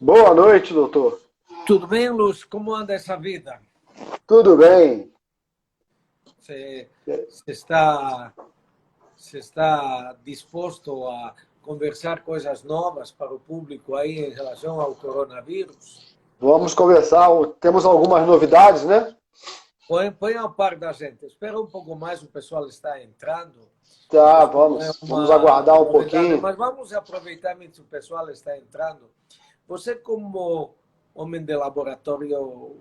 Boa noite, doutor. Tudo bem, Lúcio? Como anda essa vida? Tudo bem? Você, você está, você está disposto a conversar coisas novas para o público aí em relação ao coronavírus? Vamos conversar. Temos algumas novidades, né? Põe ao par da gente. Espera um pouco mais, o pessoal está entrando. Tá, Isso não é vamos uma aguardar um novidade, pouquinho. mas vamos aproveitar que o pessoal está entrando. Você, como homem de laboratório,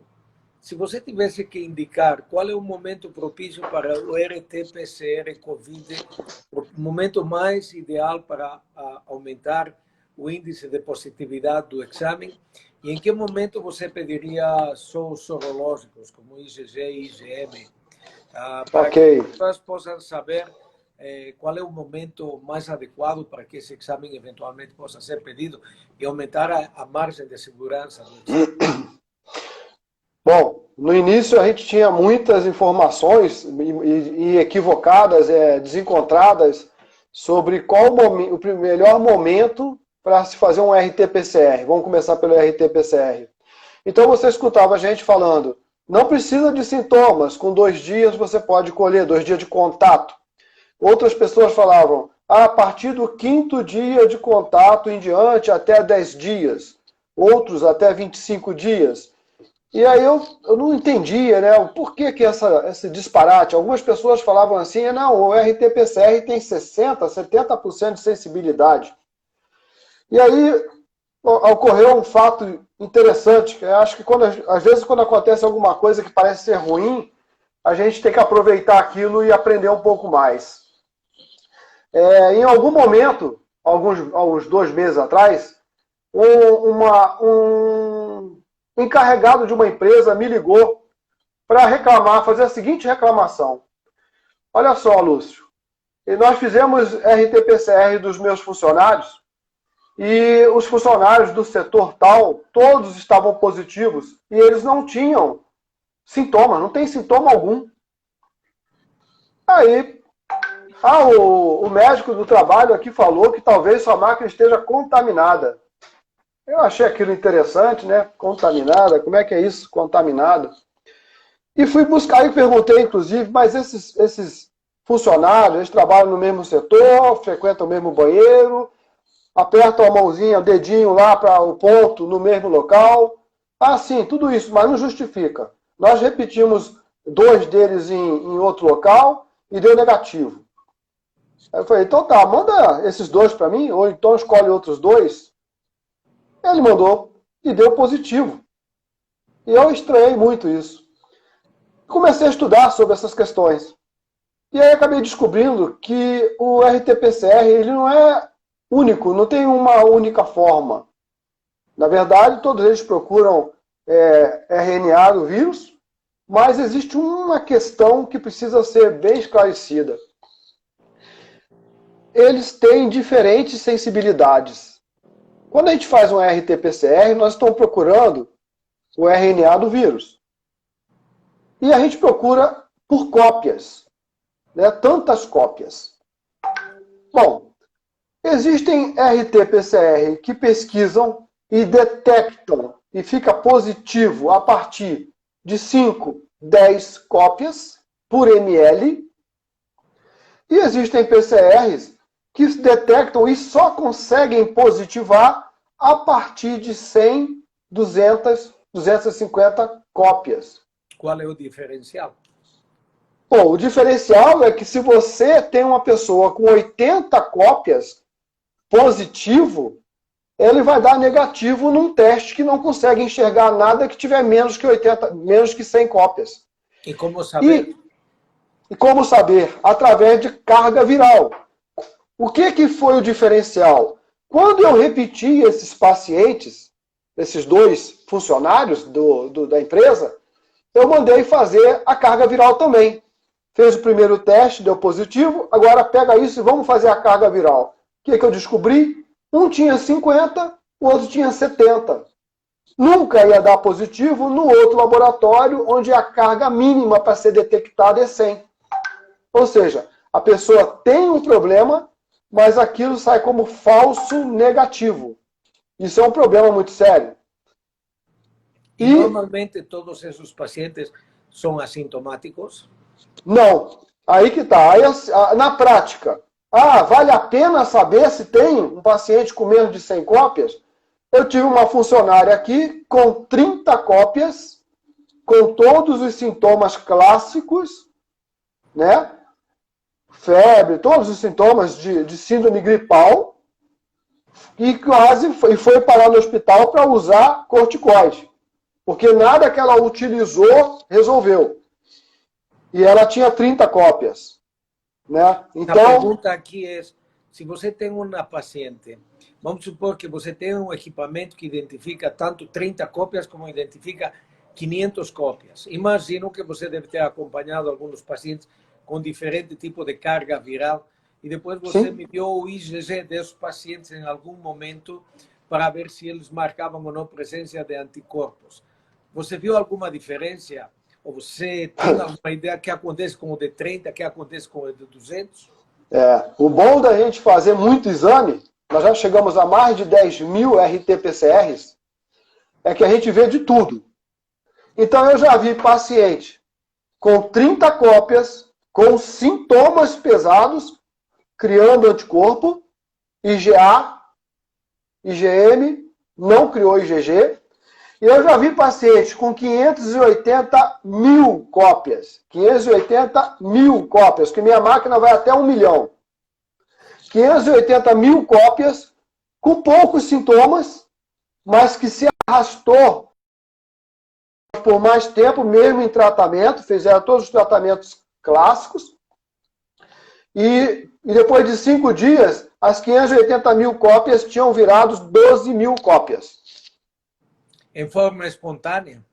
se você tivesse que indicar qual é o momento propício para o RT-PCR COVID, o momento mais ideal para aumentar o índice de positividade do exame, e em que momento você pediria só os sorológicos, como IgG e IgM, para Ok. que as pessoas possam saber qual é o momento mais adequado para que esse exame eventualmente possa ser pedido e aumentar a margem de segurança do exame? Bom, no início a gente tinha muitas informações e equivocadas, desencontradas, sobre qual o melhor momento para se fazer um RT-PCR. Vamos começar pelo RT-PCR. Então você escutava a gente falando, não precisa de sintomas, com 2 dias você pode colher, 2 dias de contato. Outras pessoas falavam, a partir do 5º dia de contato em diante, até 10 dias. Outros até 25 dias. E aí eu não entendia, né? Por que esse disparate? Algumas pessoas falavam assim, não, o RT-PCR tem 60%, 70% de sensibilidade. E aí ocorreu um fato interessante, que eu acho que às vezes quando acontece alguma coisa que parece ser ruim, a gente tem que aproveitar aquilo e aprender um pouco mais. Em algum momento, alguns 2 meses atrás, um encarregado de uma empresa me ligou para reclamar, fazer a seguinte reclamação. Olha só, Lúcio, nós fizemos RT-PCR dos meus funcionários e os funcionários do setor tal, todos estavam positivos e eles não tinham sintomas, não tem sintoma algum. Aí, o médico do trabalho aqui falou que talvez sua máquina esteja contaminada. Eu achei aquilo interessante, né? Contaminada, como é que é isso, contaminada? E fui buscar e perguntei, inclusive, mas esses funcionários, eles trabalham no mesmo setor, frequentam o mesmo banheiro, apertam a mãozinha, o dedinho lá para o ponto no mesmo local. Ah, sim, tudo isso, mas não justifica. Nós repetimos 2 deles em outro local e deu negativo. Aí eu falei, então tá, manda esses 2 para mim, ou então escolhe outros 2. Ele mandou e deu positivo. E eu estranhei muito isso. Comecei a estudar sobre essas questões. E aí acabei descobrindo que o RT-PCR ele não é único, não tem uma única forma. Na verdade, todos eles procuram RNA do vírus, mas existe uma questão que precisa ser bem esclarecida. Eles têm diferentes sensibilidades. Quando a gente faz um RT-PCR, nós estamos procurando o RNA do vírus. E a gente procura por cópias, né? Tantas cópias. Bom, existem RT-PCR que pesquisam e detectam e fica positivo a partir de 5, 10 cópias por ml. E existem PCRs que detectam e só conseguem positivar a partir de 100, 200, 250 cópias. Qual é o diferencial? Bom, o diferencial é que se você tem uma pessoa com 80 cópias positivo, ele vai dar negativo num teste que não consegue enxergar nada que tiver menos que 100 cópias. E como saber? E como saber? Através de carga viral. O que foi o diferencial? Quando eu repeti esses pacientes, esses 2 funcionários da empresa, eu mandei fazer a carga viral também. Fez o primeiro teste, deu positivo, agora pega isso e vamos fazer a carga viral. O que eu descobri? Um tinha 50, o outro tinha 70. Nunca ia dar positivo no outro laboratório, onde a carga mínima para ser detectada é 100. Ou seja, a pessoa tem um problema, mas aquilo sai como falso negativo. Isso é um problema muito sério. E normalmente todos esses pacientes são assintomáticos? Não. Aí que tá. Aí, na prática, vale a pena saber se tem um paciente com menos de 100 cópias? Eu tive uma funcionária aqui com 30 cópias, com todos os sintomas clássicos, né? Febre, todos os sintomas de síndrome gripal, e quase foi parar no hospital para usar corticoide, porque nada que ela utilizou resolveu. E ela tinha 30 cópias, né? Então, a pergunta aqui é, se você tem uma paciente, vamos supor que você tem um equipamento que identifica tanto 30 cópias como identifica 500 cópias. Imagino que você deve ter acompanhado alguns pacientes com diferente tipo de carga viral e depois você sim, me deu o IgG desses pacientes em algum momento para ver se eles marcavam ou não presença de anticorpos. Você viu alguma diferença? Ou você tem alguma ideia que acontece com o de 30, que acontece com o de 200? o bom da gente fazer muito exame, nós já chegamos a mais de 10.000 RT-PCRs, é que a gente vê de tudo. Então eu já vi paciente com 30 cópias, com sintomas pesados, criando anticorpo, IgA, IgM, não criou IgG. E eu já vi pacientes com 580 mil cópias. 580 mil cópias, que minha máquina vai até 1 milhão. 580 mil cópias, com poucos sintomas, mas que se arrastou por mais tempo, mesmo em tratamento, fizeram todos os tratamentos clássicos. E depois de 5 dias, as 580 mil cópias tinham virado 12 mil cópias. Em forma espontânea?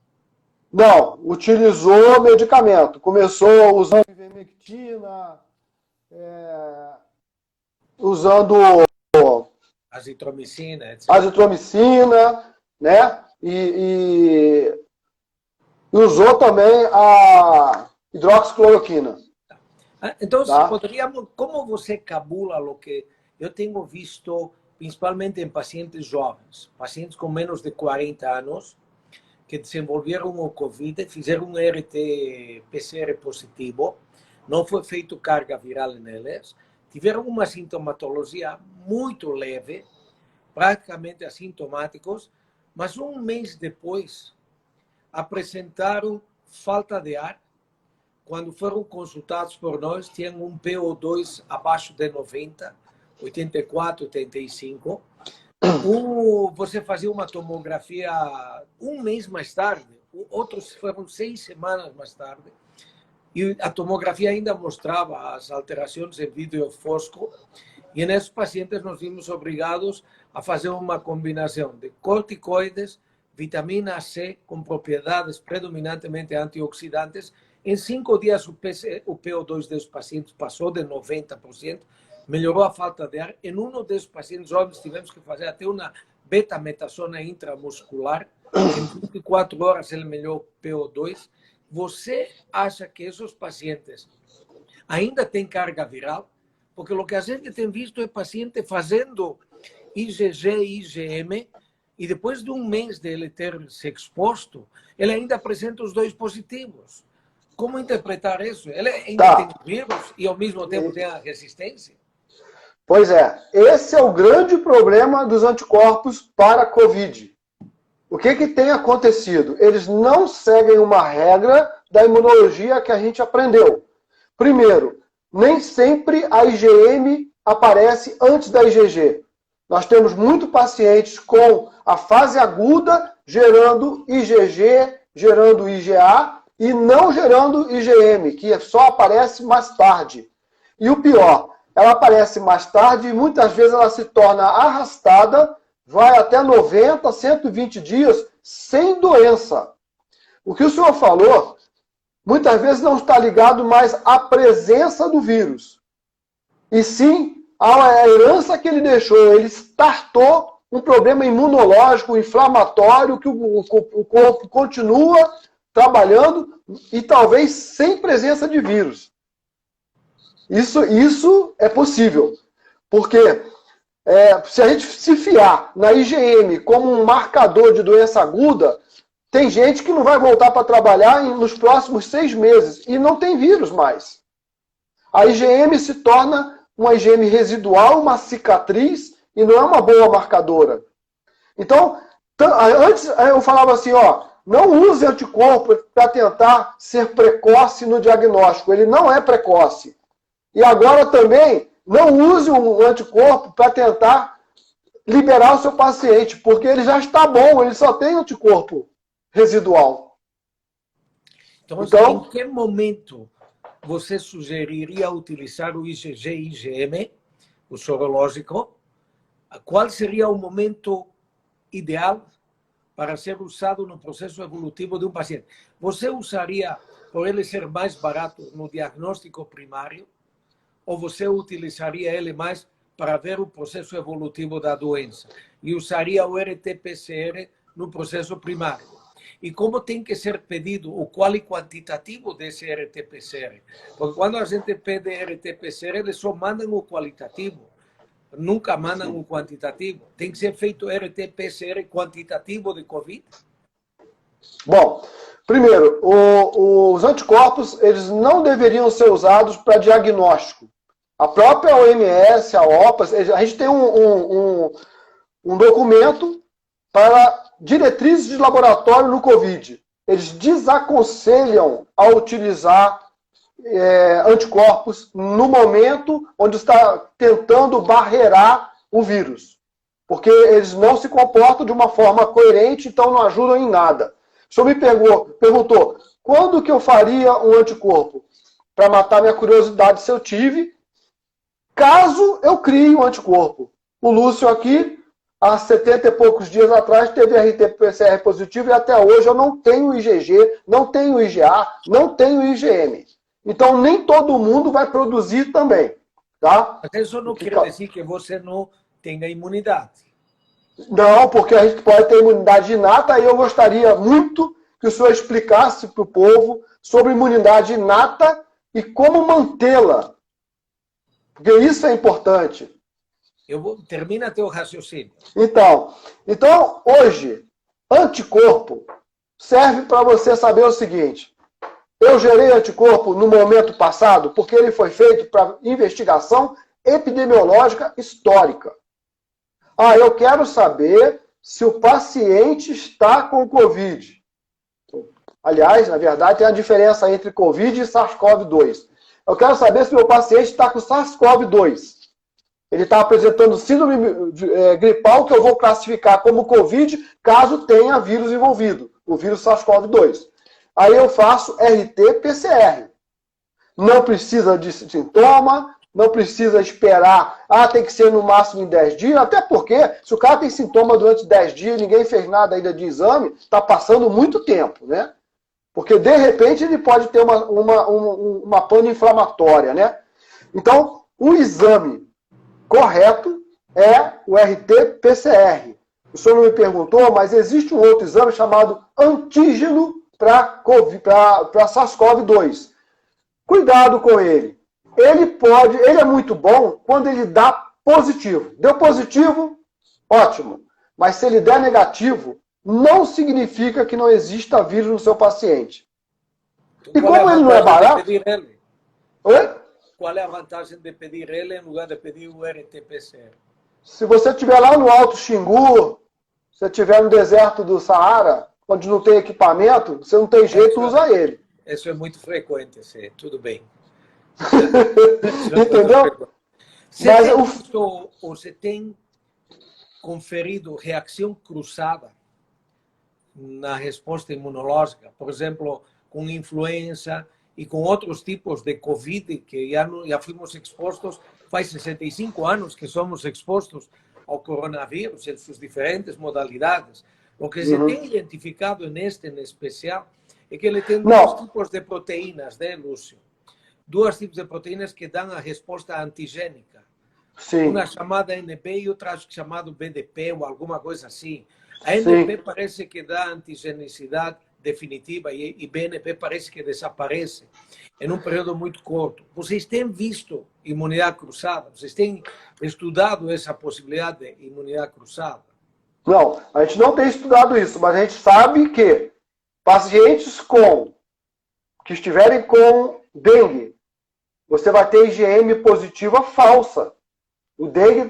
Não, utilizou medicamento. Começou usando ivermectina, usando Azitromicina, etc. azitromicina, né? E usou também a hidroxicloroquina. Então, Tá? poderíamos, como você cabula o que eu tenho visto, principalmente em pacientes jovens, pacientes com menos de 40 anos, que desenvolveram o Covid, fizeram um RT-PCR positivo, não foi feito carga viral neles, tiveram uma sintomatologia muito leve, praticamente assintomáticos, mas um mês depois apresentaram falta de ar. Quando foram consultados por nós, tinham um PO2 abaixo de 90, 84, 85. Você fazia uma tomografia um mês mais tarde, outros foram 6 semanas mais tarde, e a tomografia ainda mostrava as alterações em vídeo fosco, e nesses pacientes nós vimos obrigados a fazer uma combinação de corticoides, vitamina C, com propriedades predominantemente antioxidantes. Em 5 dias, o PO2 dos pacientes passou de 90%, melhorou a falta de ar. Em um desses pacientes jovens, tivemos que fazer até uma betametasona intramuscular. Em 24 horas, ele melhorou o PO2. Você acha que esses pacientes ainda têm carga viral? Porque o que a gente tem visto é paciente fazendo IgG e IgM, e depois de um mês dele ter se exposto, ele ainda apresenta os dois positivos. Como interpretar isso? Ele ainda tem vírus e ao mesmo tempo tem a resistência? Pois é, esse é o grande problema dos anticorpos para a Covid. O que tem acontecido? Eles não seguem uma regra da imunologia que a gente aprendeu. Primeiro, nem sempre a IgM aparece antes da IgG. Nós temos muitos pacientes com a fase aguda gerando IgG, gerando IgA e não gerando IgM, que só aparece mais tarde. E o pior, ela aparece mais tarde e muitas vezes ela se torna arrastada, vai até 90, 120 dias sem doença. O que o senhor falou, muitas vezes não está ligado mais à presença do vírus, e sim à herança que ele deixou. Ele startou um problema imunológico, inflamatório, que o corpo continua trabalhando e talvez sem presença de vírus. Isso é possível, porque se a gente se fiar na IgM como um marcador de doença aguda, tem gente que não vai voltar para trabalhar nos próximos 6 meses e não tem vírus mais. A IgM se torna uma IgM residual, uma cicatriz, e não é uma boa marcadora. Então, antes eu falava assim, ó, não use anticorpo para tentar ser precoce no diagnóstico. Ele não é precoce. E agora também, não use um anticorpo para tentar liberar o seu paciente, porque ele já está bom, ele só tem anticorpo residual. Então, em que momento você sugeriria utilizar o IgG e IgM, o sorológico? Qual seria o momento ideal para ser usado no processo evolutivo de um paciente? Você usaria, por ele ser mais barato, no diagnóstico primário? Ou você utilizaria ele mais para ver o processo evolutivo da doença? E usaria o RT-PCR no processo primário? E como tem que ser pedido o qual quantitativo desse RT-PCR? Porque quando a gente pede RT-PCR, eles só mandam o qualitativo, nunca mandam o quantitativo. Tem que ser feito RT-PCR quantitativo de Covid? Bom, primeiro, os anticorpos eles não deveriam ser usados para diagnóstico. A própria OMS, a OPAS, a gente tem um documento para diretrizes de laboratório no Covid. Eles desaconselham a utilizar anticorpos no momento onde está tentando barrerar o vírus. Porque eles não se comportam de uma forma coerente, então não ajudam em nada. O senhor me perguntou, quando que eu faria um anticorpo? Para matar minha curiosidade se eu tive, caso eu crie um anticorpo. O Lúcio aqui, há 70 e poucos dias atrás, teve RT-PCR positivo e até hoje eu não tenho IgG, não tenho IgA, não tenho IgM. Então, nem todo mundo vai produzir também. Tá? Mas isso não quer dizer que você não tenha imunidade. Não, porque a gente pode ter imunidade inata e eu gostaria muito que o senhor explicasse para o povo sobre imunidade inata e como mantê-la. Porque isso é importante. Termina teu raciocínio. Então, hoje, anticorpo serve para você saber o seguinte. Eu gerei anticorpo no momento passado porque ele foi feito para investigação epidemiológica histórica. Eu quero saber se o paciente está com Covid. Aliás, na verdade, tem a diferença entre Covid e SARS-CoV-2. Eu quero saber se o meu paciente está com SARS-CoV-2. Ele está apresentando síndrome gripal, que eu vou classificar como Covid, caso tenha vírus envolvido, o vírus SARS-CoV-2. Aí eu faço RT-PCR. Não precisa de sintoma, não precisa esperar, tem que ser no máximo em 10 dias, até porque se o cara tem sintoma durante 10 dias e ninguém fez nada ainda de exame, está passando muito tempo, né? Porque, de repente, ele pode ter uma pane inflamatória, né? Então, o exame correto é o RT-PCR. O senhor não me perguntou, mas existe um outro exame chamado antígeno para SARS-CoV-2. Cuidado com ele. Ele é muito bom quando ele dá positivo. Deu positivo, ótimo. Mas se ele der negativo, não significa que não exista vírus no seu paciente. E como ele não é barato... Oi? Qual é a vantagem de pedir ele em lugar de pedir o RT-PCR? Se você estiver lá no Alto Xingu, se você estiver no deserto do Saara, onde não tem equipamento, você não tem jeito, usa ele. Isso é muito frequente, sim. Tudo bem. Entendeu? Você tem conferido reação cruzada na resposta imunológica, por exemplo, com influenza e com outros tipos de Covid que já fomos expostos, faz 65 anos que somos expostos ao coronavírus em suas diferentes modalidades. O que se tem identificado neste em especial é que ele tem dois tipos de proteínas, né, Lúcio? Dois tipos de proteínas que dão a resposta antigênica. Sim. Uma chamada NP e outra acho que chamada BDP ou alguma coisa assim. A NP parece que dá antigenicidade definitiva e BNP parece que desaparece em um período muito curto. Vocês têm visto imunidade cruzada? Vocês têm estudado essa possibilidade de imunidade cruzada? Não, a gente não tem estudado isso, mas a gente sabe que pacientes que estiverem com dengue, você vai ter IgM positiva falsa.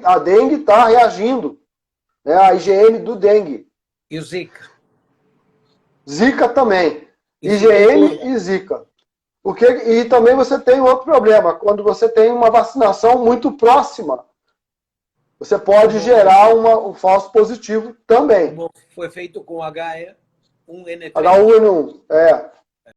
A dengue está reagindo, né, a IgM do dengue. E o Zika? Zika também. IgM e Zika. E também você tem outro problema. Quando você tem uma vacinação muito próxima, você pode gerar um falso positivo também. Como foi feito com H1N3. H1N1,